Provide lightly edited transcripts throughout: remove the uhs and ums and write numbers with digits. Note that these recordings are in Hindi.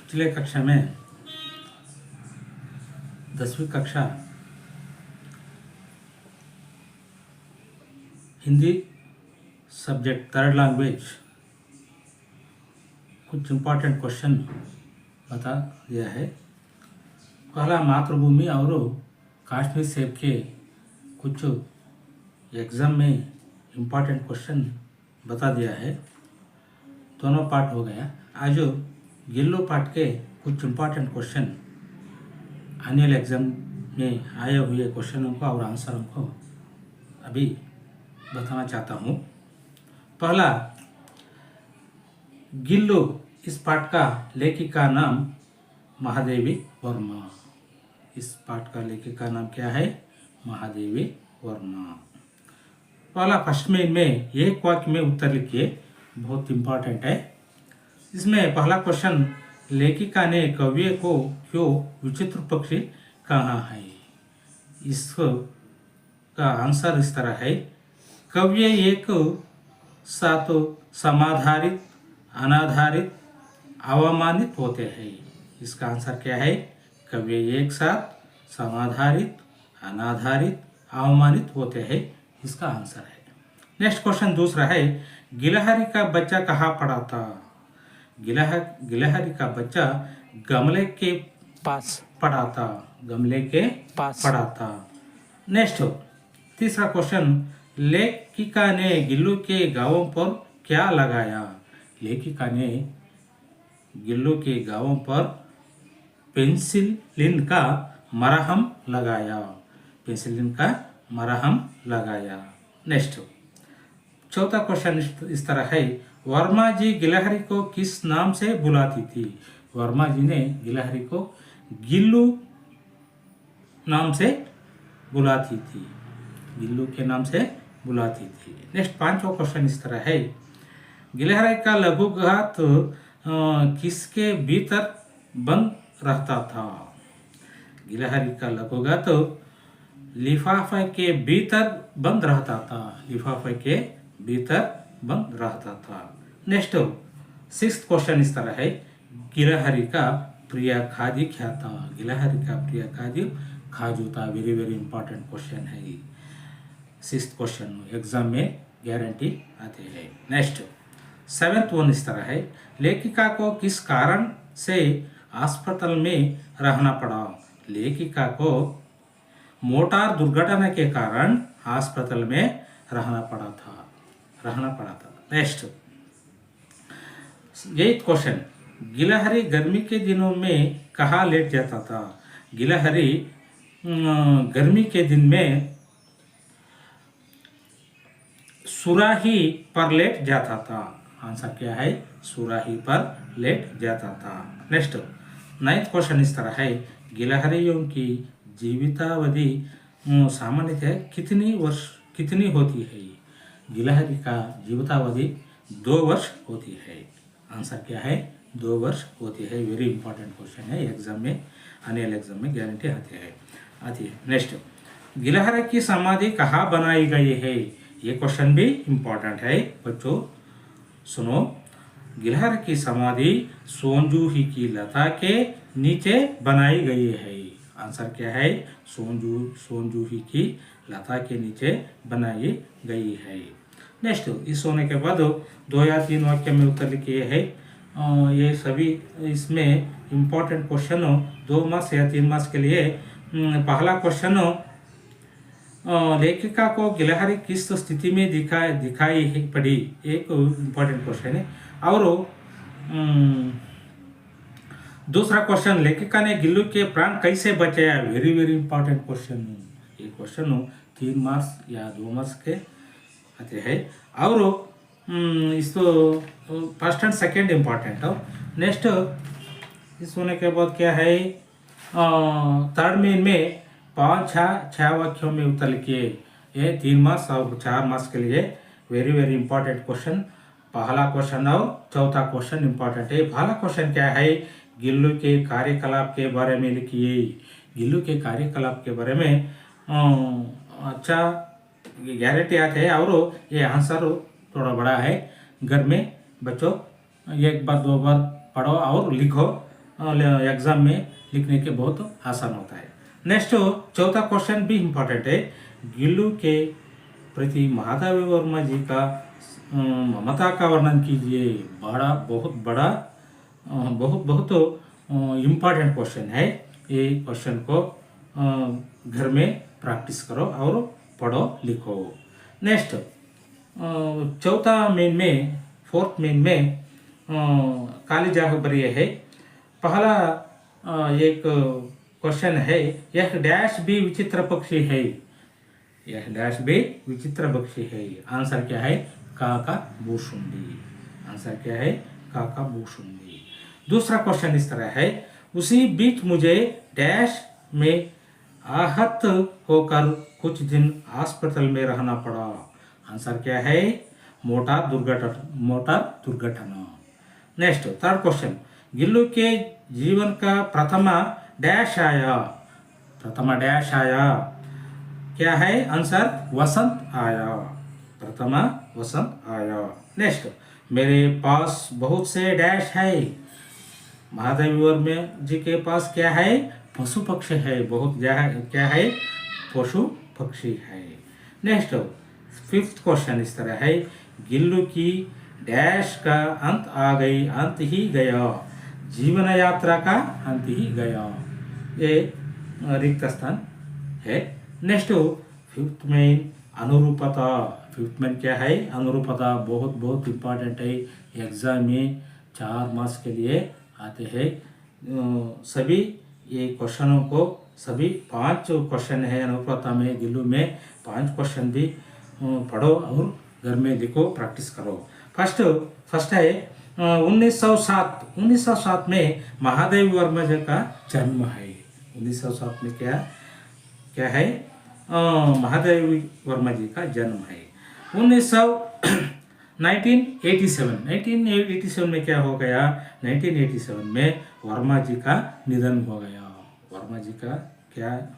पिछले कक्षा में 10वीं कक्षा हिंदी सब्जेक्ट थर्ड लैंग्वेज कुछ इम्पोर्टेंट क्वेश्चन बता दिया है। पहला मातृभूमि और कश्मीर सेब के कुछ एग्ज़ाम में इम्पोर्टेंट क्वेश्चन बता दिया है। दोनों पार्ट हो गया। आज गिल्लू पार्ट के कुछ इम्पोर्टेंट क्वेश्चन एनुअल एग्ज़ाम में आए हुए क्वेश्चनों को और आंसरों को अभी बताना चाहता हूँ। पहला, गिल्लू इस पाठ का लेखिका नाम महादेवी वर्मा। इस पाठ का लेखिका नाम क्या है? महादेवी वर्मा। पहला फर्स्ट में इनमें एक वाक्य में उत्तर लिखिए, बहुत इम्पोर्टेंट है। इसमें पहला क्वेश्चन, लेखिका ने कव्य को क्यों विचित्र पक्षी कहा है? इसका आंसर इस तरह है, कव्य एक साथ समाधारित, अनाधारित, अवमानित होते हैं। इसका आंसर क्या है? कव्य एक साथ समाधारित, अनाधारित, अवमानित होते हैं। इसका आंसर है। नेक्स्ट क्वेश्चन दूसरा है, गिलहरी का बच्चा कहाँ पड़ा था? गिलहरी का बच्चा गमले के पास पड़ा था। गमले के पास पड़ा था। नेक्स्ट तीसरा क्वेश्चन, लेखिका ने गिल्लू के गांवों पर क्या लगाया? लेखिका ने गिल्लू के गांवों पर पेंसिलिन का मरहम लगाया। पेंसिलिन का मरहम लगाया। नेक्स्ट चौथा क्वेश्चन इस तरह है, वर्मा जी गिलहरी को किस नाम से बुलाती थी? वर्मा जी ने गिलहरी को गिल्लू नाम से बुलाती थी। गिल्लू के नाम से बुलाती थी। नेक्स्ट पांचवा क्वेश्चन इस तरह है, गिलहरी का लघुघात किसके भीतर बंद रहता था? गिलहरी का लघुघात लिफाफे के भीतर बंद रहता था। लिफाफे के भीतर बंद रहता था। नेक्स्ट सिक्स्थ क्वेश्चन इस तरह है, गिलहरी का प्रिय खाद्य क्या था? गिलहरी का प्रिय खाद्य खाजू था। वेरी वेरी इंपॉर्टेंट क्वेश्चन है। सिक्स्थ क्वेश्चन एग्जाम में गारंटी आते हैं। नेक्स्ट सेवेंथ वन इस तरह है, लेखिका को किस कारण से अस्पताल में रहना पड़ा? लेखिका को मोटार दुर्घटना के कारण अस्पताल में रहना पड़ा था। नेक्स्ट एट क्वेश्चन, गिलहरी गर्मी के दिनों में कहाँ लेट जाता था? गिलहरी गर्मी के दिन में सुराही पर लेट जाता था। आंसर क्या है? सुराही पर लेट जाता था। नेक्स्ट नाइन्थ क्वेश्चन इस तरह है, गिलहरियों की जीवितावधि सामान्यतः कितनी होती है? गिलहरी का जीवितावधि 2 वर्ष होती है। आंसर क्या है? 2 वर्ष होती है। वेरी इंपॉर्टेंट क्वेश्चन है। एग्जाम में एनुअल एग्जाम में गारंटी आती है। नेक्स्ट, गिलहरी की समाधि कहाँ बनाई गई है? ये क्वेश्चन भी इंपॉर्टेंट है बच्चों, सुनो। गिलहरी की समाधि सोनजूही की लता के नीचे बनाई गई है। आंसर क्या है? सोनजूही की लता के नीचे बनाई गई है। नेक्स्ट, इस होने के बाद 2 या 3 वाक्य में उत्तर लिखिए है। ये सभी इसमें इम्पोर्टेंट क्वेश्चन 2 मार्क्स या 3 मार्क्स के लिए। पहला क्वेश्चन, लेखिका को गिलहरी किस स्थिति में दिखाई पड़ी? एक इम्पोर्टेंट क्वेश्चन है। और दूसरा क्वेश्चन, लेखिका ने गिल्लू के प्राण कैसे बचाया? Very very important question. ये क्वेश्चन 3 मार्क्स या 2 मार्क्स के आते हैं। और इसको फर्स्ट एंड सेकेंड इम्पॉर्टेंट हो। नेक्स्ट इस होने के बाद क्या है, थर्ड में इनमें 5-6 वाक्यों में उत्तर लिखिए। ये 3 मार्क्स और 4 मार्क्स के लिए वेरी वेरी इंपॉर्टेंट क्वेश्चन। पहला क्वेश्चन और चौथा क्वेश्चन इंपॉर्टेंट है। पहला क्वेश्चन क्या है, गिल्लू के कार्यकलाप के बारे में लिखिए। गिल्लू के कार्यकलाप के बारे में अच्छा गारंटी आते हैं। और ये आंसर थोड़ा बड़ा है। घर में बच्चों 1 बार 2 बार पढ़ो और लिखो। एग्ज़ाम में लिखने के बहुत आसान होता है। नेक्स्ट चौथा क्वेश्चन भी इम्पोर्टेंट है। गिल्लू के प्रति महादेवी वर्मा जी का ममता का वर्णन कीजिए। बहुत बड़ा बहुत इम्पोर्टेंट क्वेश्चन है। ये क्वेश्चन को घर में प्रैक्टिस करो और पढ़ो लिखो। नेक्स्ट चौथा मेन में फोर्थ मेन में काली जगह भरिए है। पहला एक क्वेश्चन है, यह डैश भी विचित्र पक्षी है। यह डैश भी विचित्र पक्षी है। आंसर क्या है? काका भूसुंडी। आंसर क्या है? काका भूसुंडी। दूसरा क्वेश्चन इस तरह है, उसी बीच मुझे डैश में आहत होकर कुछ दिन हॉस्पिटल में रहना पड़ा। आंसर क्या है? मोटर दुर्घटना। नेक्स्ट थर्ड क्वेश्चन, गिल्लू के जीवन का प्रथम डैश आया। क्या है आंसर? वसंत आया। प्रथम वसंत आया। नेक्स्ट, मेरे पास बहुत से डैश है। महादेवी वर्मा जी के पास क्या है? पशु पक्षी है। बहुत क्या है? पशु पक्षी है। नेक्स्ट फिफ्थ क्वेश्चन इस तरह है, गिल्लू की डैश का अंत आ गई, अंत ही गया। जीवन यात्रा का अंत ही गया। ये रिक्त स्थान है। नेक्स्ट फिफ्थ में अनुरूपता। फिफ्थ में क्या है? अनुरूपता। बहुत इम्पोर्टेंट है। एग्जाम में 4 मार्क्स के लिए आते हैं। सभी ये क्वेश्चनों को, सभी 5 क्वेश्चन है अनुरूपता में, गिल्लू में 5 क्वेश्चन भी पढ़ो और घर में लिखो, प्रैक्टिस करो। फर्स्ट है 1907 में महादेवी वर्मा जी का जन्म है। 1907 में क्या है? महादेवी वर्मा जी का जन्म है। 1987 में क्या हो गया? 1987 में वर्मा जी का निधन हो गया। वर्मा जी का क्या?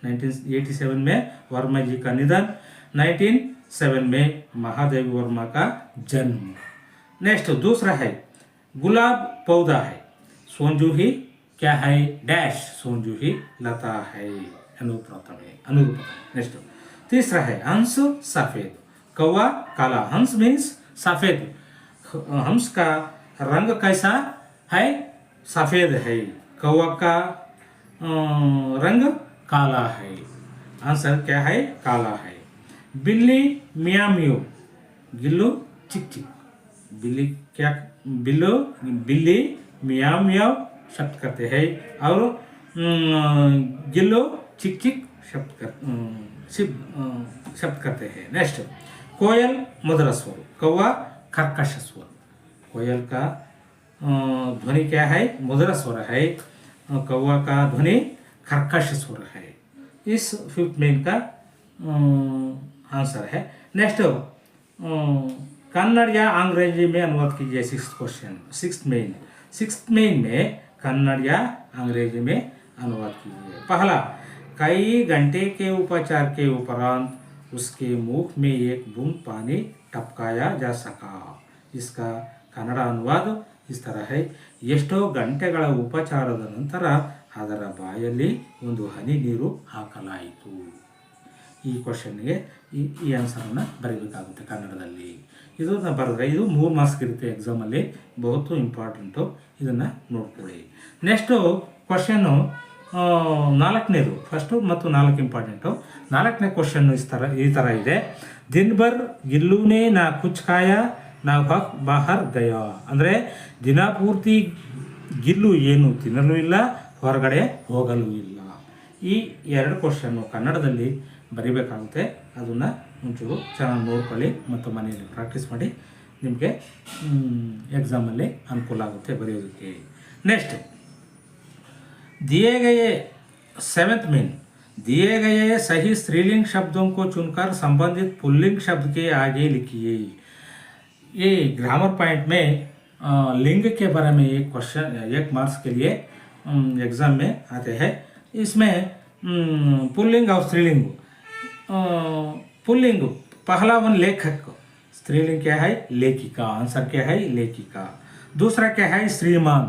1987 में वर्मा जी का निधन, 1907 में महादेवी वर्मा का जन्म। नेक्स्ट दूसरा है, गुलाब पौधा है, सोनजूही क्या है? डैश सोनजूही लता है। अनुरूपता। नेक्स्ट तीसरा है, हंस सफेद, कौवा काला। हंस मीन्स सफेद। हंस का रंग कैसा है? सफेद है। कौवा का रंग काला है। आंसर क्या है? काला है। बिल्ली मियाँ मियो, गिल्लू चिक चिक। बिल्ली मियाँ मियाँ शब्द करते हैं और गिल्लू चिक चिक शब्द करते हैं। नेक्स्ट, कोयल मधुर स्वर, कौवा कर्कश स्वर। कोयल का ध्वनि क्या है? मधुर स्वर है। कौवा का ध्वनि कर्कश स्वर है। इस फिफ्थ मेन का आंसर है। नेक्स्ट, कन्नड़ या अंग्रेजी में अनुवाद कीजिए। सिक्स्थ मेन में कन्नड़ या अंग्रेजी में अनुवाद कीजिए। पहला, कई घंटे के उपचार के उपरांत उसके मुख में एक बूंद पानी टपकाया जा सका। इसका कन्नड़ अनुवाद इस तरह है, ಎಷ್ಟೋ ಗಂಟೆಗಳ ಉಪಚಾರದ ನಂತರ ಅದರ ಬಾಯಲ್ಲಿ ಒಂದು ಹನಿ ನೀರು ಹಾಕಲಾಯಿತು। ಈ ಕ್ವಶನ್ಗೆ ಈ ಆನ್ಸರನ್ನು ಬರೀಬೇಕಾಗುತ್ತೆ ಕನ್ನಡದಲ್ಲಿ। ಇದನ್ನು ಬರೆದ್ರೆ ಇದು 3 ಮಾರ್ಕ್ಸ್ ಇರುತ್ತೆ ಎಕ್ಸಾಮಲ್ಲಿ, ಬಹುತ್ ಇಂಪಾರ್ಟೆಂಟು, ಇದನ್ನು ನೋಡ್ಕೊಳ್ಳಿ। ನೆಕ್ಸ್ಟು ಕ್ವಶನ್ನು 4ನೇದು, ಫಸ್ಟು ಮತ್ತು 4 ಇಂಪಾರ್ಟೆಂಟು। 4ನೇ ಕ್ವಶನ್ನು ಈ ಥರ ಇದೆ, ದಿನ್ ಭರ್ ಗಿಲ್ಲೂನೇ ನಾ ಕುಚ್ ಖಾಯಾ ನಾ ಹಕ್ ಬಾಹರ್ ಗಯಾ। ಅಂದರೆ ದಿನ ಪೂರ್ತಿ ಗಿಲ್ಲು ಏನು ತಿನ್ನಲು ಇಲ್ಲ, ಹೊರಗಡೆ ಹೋಗಲು ಇಲ್ಲ। ಈ 2 ಕ್ವಶನ್ನು ಕನ್ನಡದಲ್ಲಿ ಬರಿಬೇಕಾಗುತ್ತೆ। ಅದನ್ನು ಒಂಚೂರು ಚೆನ್ನಾಗಿ ನೋಡ್ಕೊಳ್ಳಿ ಮತ್ತು ಮನೆಯಲ್ಲಿ ಪ್ರಾಕ್ಟೀಸ್ ಮಾಡಿ, ನಿಮಗೆ ಎಕ್ಸಾಮಲ್ಲಿ ಅನುಕೂಲ ಆಗುತ್ತೆ ಬರೆಯೋದಕ್ಕೆ। ನೆಕ್ಸ್ಟ್, दिए गए 7th मेन, दिए गए सही स्त्रीलिंग शब्दों को चुनकर संबंधित पुल्लिंग शब्द के आगे लिखिए। ये ग्रामर पॉइंट में लिंग के बारे में एक क्वेश्चन 1 मार्क्स के लिए एग्जाम में आते हैं। इसमें पुल्लिंग और स्त्रीलिंग। पुल्लिंग पहला वन लेखक, स्त्रीलिंग क्या है? लेखिका। आंसर क्या है? लेखिका। दूसरा क्या है? श्रीमान,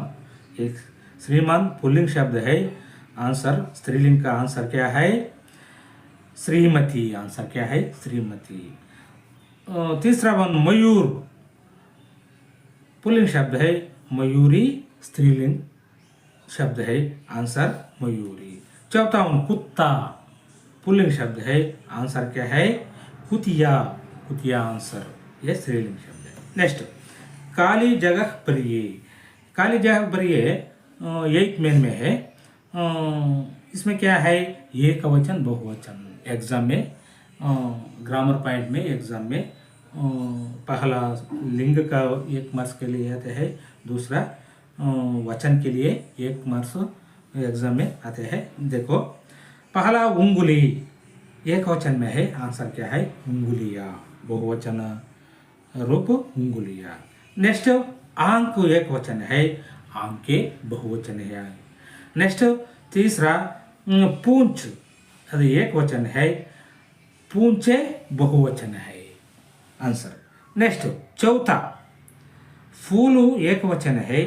एक श्रीमान पुल्लिंग शब्द है, आंसर स्त्रीलिंग का आंसर क्या है? श्रीमती। आंसर क्या है? श्रीमती। तीसरा वन मयूर पुल्लिंग शब्द है, मयूरी स्त्रीलिंग शब्द है, आंसर मयूरी। चौथा वन कुत्ता पुल्लिंग शब्द है, आंसर क्या है? कुतिया। कुतिया आंसर, यह स्त्रीलिंग शब्द है। नेक्स्ट काली जगह पर ये। काली जगह पर ये 8 मेन में है। इसमें क्या है? एक वचन बहुवचन। एग्जाम में ग्रामर पॉइंट में एग्जाम में पहला लिंग का 1 मार्क्स के लिए आते हैं, दूसरा वचन के लिए 1 मार्क्स एग्जाम में आते हैं। देखो पहला उंगली एक वचन में है, आंसर क्या है? उंगलिया। बहुवचन रूप उंगलिया। नेक्स्ट आंक एक वचन है, आंके बहुवचन है। नेक्स्ट तीसरा पूंछ, ಅದು एक वचन है, पूंछे बहुवचन है, आंसर। नेक्स्ट चौथा फूल एक वचन है,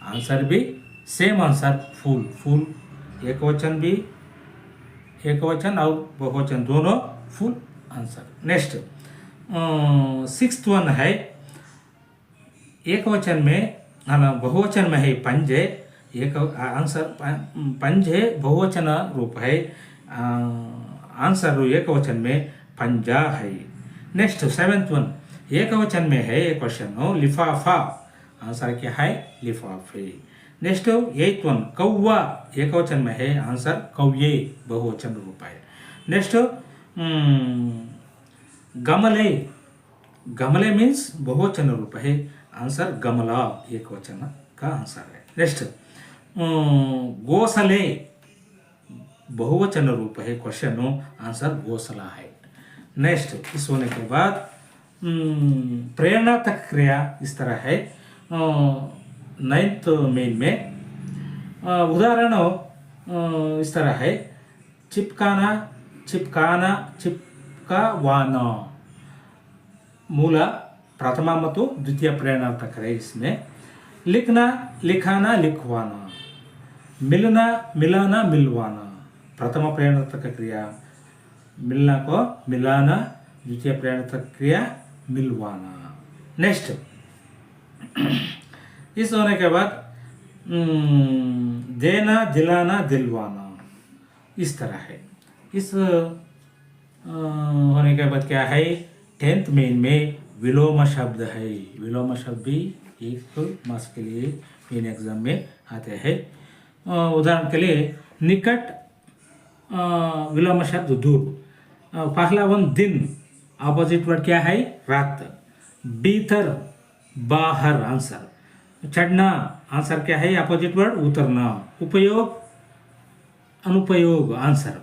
आंसर भी सेम आंसर फूल। फूल एक वचन भी, एक वचन और बहुवचन दोनों फूल, आंसर। नेक्स्ट 6th वन है, एक वचन में बहुवचन में है पंजे, एक आंसर पंजे बहुवचन रूप है, आंसर एक वचन में पंजा है। नेक्स्ट 7th वन एक वचन में है, एक क्वेश्चन लिफाफा, आंसर क्या है? लिफाफे। नेक्स्ट 8th वन कौवा एक वचन में है, आंसर कौये बहुवचन रूप है। नेक्स्ट गमले, गमले मीन्स बहुवचन रूप है, आंसर गमला एक वचन का आंसर है। नेक्स्ट गोसले बहुवचन रूप है, क्वेश्चन आंसर घोसला है। नेक्स्ट इस होने के बाद प्रेरणात्मक क्रिया इस तरह है 9th मेन में। उदाहरण इस तरह है, चिपकाना, चिपकाना, चिपकावाना, मूल प्रथमा ಮತ್ತು द्वितीय प्रेरणात्मक है इसमें। लिखना, लिखाना, लिखवाना, मिलना, मिलाना, मिलवाना, प्रथम प्रेरणात्मक क्रिया। मिलना को मिलाना, द्वितीय प्रेरणात्मक क्रिया मिलवाना। नेक्स्ट इस होने के बाद देना, दिलाना, दिलवाना, इस तरह है। इस होने के बाद क्या है? 10th मेन में विलोम शब्द है। विलोम शब्द भी 1 मार्क्स के लिए मेन एग्जाम में आते हैं। उदाहरण के लिए निकट विलोम शब्द दूर। पहला वन दिन, ऑपोजिट वर्ड क्या है? रात। भीतर, बाहर, आंसर। चढ़ना, आंसर क्या है? ऑपोजिट वर्ड उतरना। उपयोग, अनुपयोग, आंसर।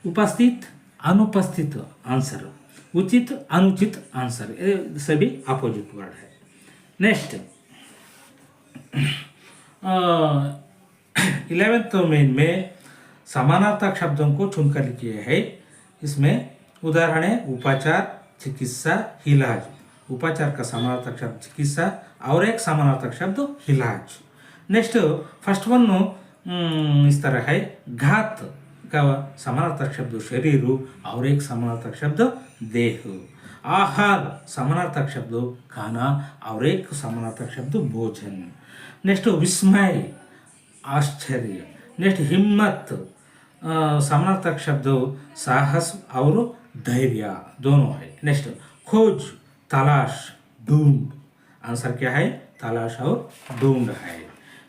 उपस्थित, अनुपस्थित, आंसर। उचित, अनुचित, आंसर। ये सभी अपोजिट वर्ड है। नेक्स्ट 11th मेन में समानार्थक शब्दों को चुनकर लिखिए है। इसमें उदाहरण है उपचार, चिकित्सा, इलाज। उपचार का समानार्थक शब्द चिकित्सा और एक समानार्थक शब्द इलाज। नेक्स्ट फर्स्ट वन इस तरह है, घात का समानार्थक शब्द शरीर और एक समानार्थक शब्द देह। आहार समानार्थक शब्द खाना और एक समानार्थक शब्द भोजन। नेक्स्ट विस्मय, आश्चर्य। नेक्स्ट हिम्मत, समानार्थक शब्द साहस और धैर्य दोनों है। नेक्स्ट खोज, तलाश, ढूंढ, आंसर क्या है? तलाश और ढूंढ है।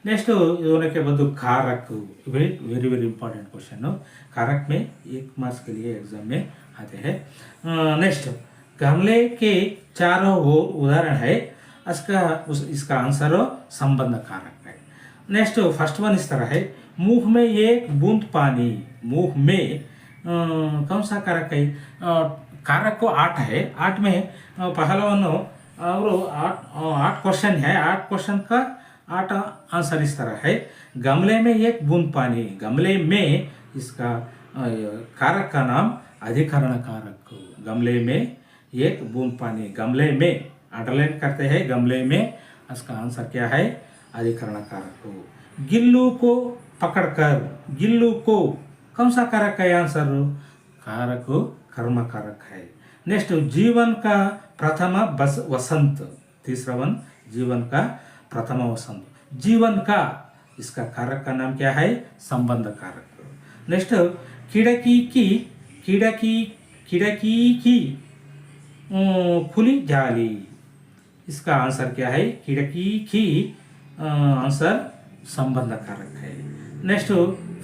नेक्स्ट होने के बाद कारक, very very very important question. कारक में 1 मार्क्स के लिए एग्जाम में आते हैं। नेक्स्ट गमले के चारों ओर उदाहरण है, इसका आंसर संबंध कारक है। नेक्स्ट फर्स्ट वन इस तरह है, मुंह में एक बूंद पानी। मुंह में कौन सा कारक है? कारक को 8 है। 8 में पहला वन और 8 क्वेश्चन है। 8 क्वेश्चन का 8 आंसर इस तरह है, गमले में एक बूंद पानी। गमले में इसका कारक का नाम अधिकरण कारक। गमले में एक बूंद पानी, गमले में अंडरलाइन करते हैं, गमले में। इसका आंसर क्या है? अधिकरण कारक। गिल्लू को पकड़कर, गिल्लू को कौन सा कारक है आंसर? कारक कर्म कारक है। नेक्स्ट, जीवन का प्रथम वसंत, तीसरा वन जीवन का प्रथम वसंत। जीवन का, इसका कारक का नाम क्या है? संबंध कारक। नेक्स्ट, खिड़की की, खिड़की की खुली जाली, इसका आंसर क्या है? खिड़की की, आंसर संबंध कारक है। नेक्स्ट,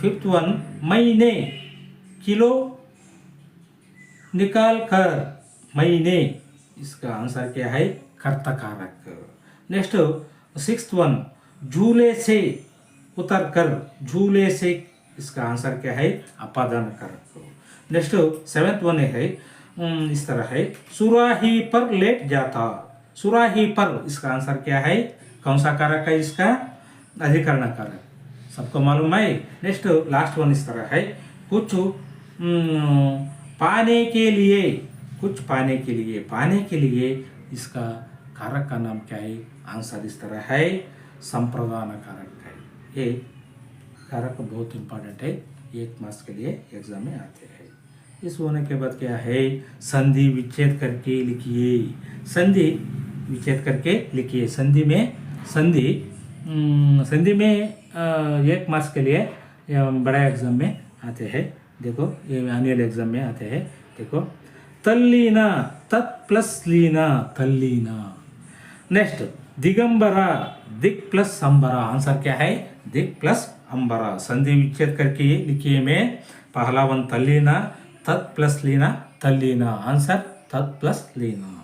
फिफ्थ वन, मैंने किलो निकाल कर, मैंने, इसका आंसर क्या है? कर्ता कारक। नेक्स्ट, सिक्स्थ वन, झूले से उतर कर, झूले से, इसका आंसर क्या है? अपादान कारक। नेक्स्ट, सेवेंथ वन है, इस तरह है, सुराही पर लेट जाता, सुराही पर, इसका आंसर क्या है? कौन सा कारक है इसका? अधिकरण कारक, सबको मालूम है। नेक्स्ट, लास्ट वन इस तरह है, कुछ पाने के लिए, कुछ पाने के लिए, पाने के लिए, इसका कारक का नाम क्या है? आंसर इस तरह है, संप्रदान कारक है। ये कारक बहुत इंपॉर्टेंट है, 1 मार्क्स के लिए एग्जाम में आते हैं। इस होने के बाद क्या है? संधि विच्छेद करके लिखिए, संधि विच्छेद करके लिखिए। संधि में, संधि में 1 मार्क्स के लिए बड़ा एग्जाम में आते हैं। देखो, ये एनुअल एग्जाम में आते हैं। देखो, तल्लीना, तत् प्लस लीना, तल्लीना। नेक्स्ट, दिगंबरा, दिक प्लस अंबरा, आंसर क्या है? दिक प्लस अंबरा। संधि विच्छेद करके लिखिए में, पहला वन तल्लीना, तत् प्लस लीना, तल्लीना, आंसर तत् plus Leena.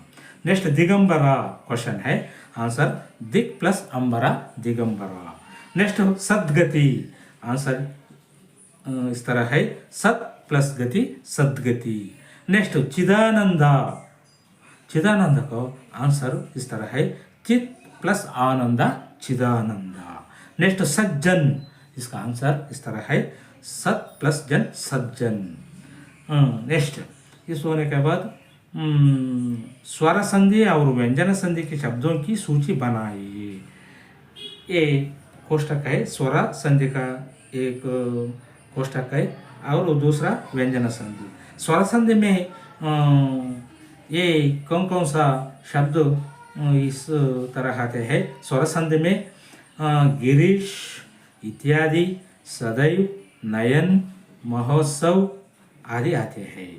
Next, Digambara question है, आंसर दिक प्लस अंबरा, दिगंबरा। नेक्स्ट, सद्गति, आंसर इस तरह है, सत प्लस गति, सद्गति। नेक्स्ट, चिदानंदा, चिदानंद को आंसर इस तरह है, चित प्लस आनंदा, चिदानंदा। नेक्स्ट, सज्जन, इसका आंसर इस तरह है, सत प्लस जन, सज्जन। नेक्स्ट, इस होने के बाद स्वर संधि और व्यंजन संधि के शब्दों की सूची बनाइए। ये कोष्टक है, स्वर संधि का एक कोष्टक है और दूसरा व्यंजन संधि। स्वर संधि में ये कौन कौन सा शब्द इस तरह आते हैं? स्वर संधि में गिरीश इत्यादि, सदैव, नयन, महोत्सव आदि आते हैं।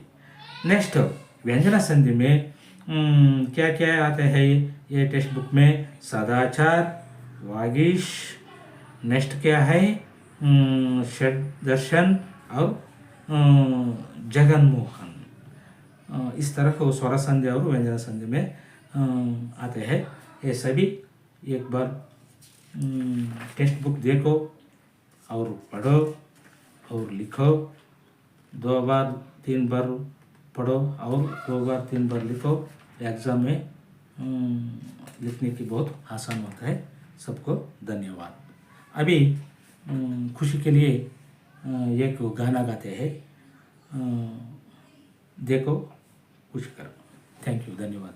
नेक्स्ट, व्यंजन संधि में क्या क्या आते हैं ये टेक्स्ट बुक में? सदाचार, वागीश, नेक्स्ट क्या है? षड्दर्शन और जगन्मोहन। इस तरह को स्वर संधि और व्यंजन संधि में आते हैं। ये सभी एक बार टेक्स्ट बुक देखो और पढ़ो और लिखो, 2 बार 3 बार पढ़ो और 2 बार 3 बार लिखो। एग्ज़ाम में लिखने की बहुत आसान होता है। सबको धन्यवाद। अभी खुशी के लिए एक गाना गाते हैं, देखो कुछ करो। थैंक यू, धन्यवाद।